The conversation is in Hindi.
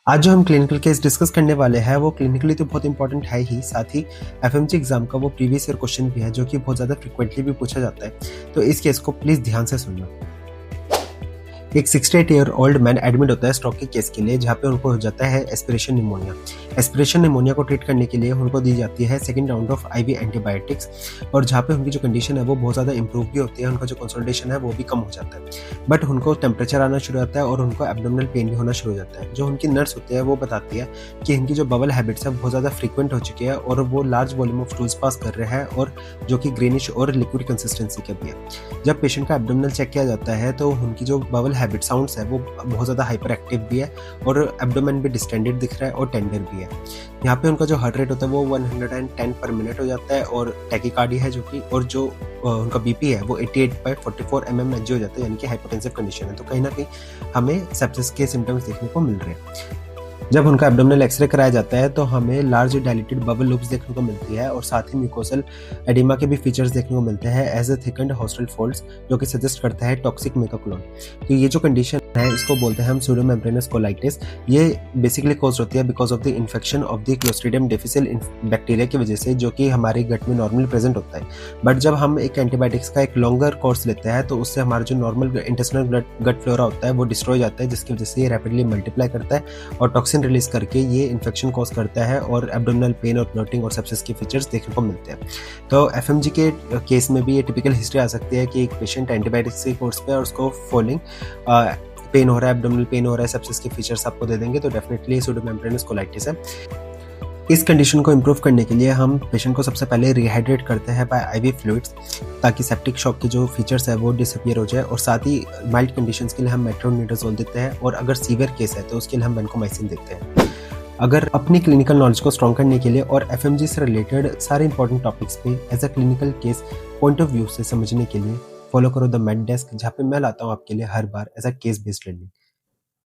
आज जो हम क्लिनिकल केस डिस्कस करने वाले हैं वो क्लिनिकली तो बहुत इंपॉर्टेंट है ही, साथ ही एफएमजी एग्जाम का वो प्रीवियस ईयर क्वेश्चन भी है जो कि बहुत ज़्यादा फ्रिक्वेंटली भी पूछा जाता है। तो इस केस को प्लीज़ ध्यान से सुनना। एक 68 ईयर ओल्ड मैन एडमिट होता है स्ट्रोक के केस के लिए, जहाँ पे उनको हो जाता है एस्पिरेशन निमोनिया। एस्पिरेशन निमोनिया को ट्रीट करने के लिए उनको दी जाती है second round of IV antibiotics, और जहाँ पे उनकी जो कंडीशन है वो बहुत ज़्यादा इंप्रूव भी होती है, उनका जो कंसल्टेशन है वो भी कम हो जाता है। बट उनको टेम्परेचर आना शुरू होता है और उनको एब्डोमिनल पेन भी होना शुरू हो जाता है। जो उनकी नर्स होती है वो बताती है कि इनकी जो बबल हैबिट्स है बहुत ज़्यादा फ्रीक्वेंट हो चुकी है और वो लार्ज वॉल्यूम ऑफ स्टूल्स पास कर रहे हैं, और जो कि ग्रेनिश और लिक्विड कंसिस्टेंसी के भी है। जब पेशेंट का एब्डोमिनल चेक किया जाता है तो उनकी जो बबल हैबिट साउंड्स है वो बहुत ज़्यादा हाइपर एक्टिव भी है, और एब्डोमेन भी डिस्टेंडेड दिख रहा है और टेंडर भी है। यहाँ पे उनका जो हार्ट रेट होता है वो 110 पर मिनट हो जाता है, और टैकीकार्डिया है जो कि, और जो उनका बीपी है वो 88/44 mmHg हो जाता है, यानी कि हाइपोटेंसिव कंडीशन है। तो कहीं ना कहीं हमें सेप्सिस के सिम्टम्स देखने को मिल रहे हैं। जब उनका एब्डोमिनल एक्सरे कराया जाता है तो हमें लार्ज डायलेटेड बबल लूप्स देखने को मिलती है, और साथ ही म्यूकोसल एडिमा के भी फीचर्स देखने को मिलते हैं एज अ थिकन्ड हॉस्टल फोल्ड्स, जो कि सजेस्ट करता है टॉक्सिक मेगाकोलोन। तो ये जो कंडीशन है इसको बोलते हैं हम सूडोमेम्ब्रेनस कोलाइटिस। ये बेसिकली कॉज होती है because of the infection of the clostridium difficile bacteria की वजह से, जो कि हमारे गट में नॉर्मली प्रेजेंट होता है। बट जब हम एक एंटीबायोटिक्स का एक लॉन्गर कोर्स लेते हैं तो उससे हमारा जो नॉर्मल इंटेस्टिनल गट फ्लोरा होता है वो डिस्ट्रॉय जाता है, जिसकी वजह से ये रैपिडली मल्टीप्लाई करता है और टॉक्सिन रिलीज करके ये इन्फेक्शन कॉज करता है, और एब्डोमिनल पेन और ब्लोटिंग और सेप्सिस के फीचर्स देखने को मिलते हैं। तो एफएमजी के केस में भी ये टिपिकल हिस्ट्री आ सकती है कि एक पेशेंट एंटीबायोटिक्स के कोर्स पे और उसको फॉलिंग पेन हो रहा है, एब्डोमिनल पेन हो रहा है, सेप्सिस के फीचर्स आपको दे देंगे, तो डेफिनेटली सूडोमेम्ब्रेनस कोलाइटिस है। इस कंडीशन को इम्प्रूव करने के लिए हम पेशेंट को सबसे पहले रिहाइड्रेट करते हैं बाय आईवी फ्लूइड्स, ताकि सेप्टिक शॉक के जो फीचर्स है वो डिसअपियर हो जाए, और साथ ही माइल्ड कंडीशंस के लिए हम मेट्रोनिडाजोल देते हैं, और अगर सीवियर केस है तो उसके लिए हम वेनकोमाइसिन देते हैं। अगर अपनी क्लिनिकल नॉलेज को स्ट्रॉन्ग करने के लिए और एफएमजी से रिलेटेड सारे इंपॉर्टेंट टॉपिक्स पे as a clinical case point of view से समझने के लिए फॉलो करो द मेड डेस्क, जहाँ पे मैं लाता हूँ आपके लिए हर बार as a case based learning.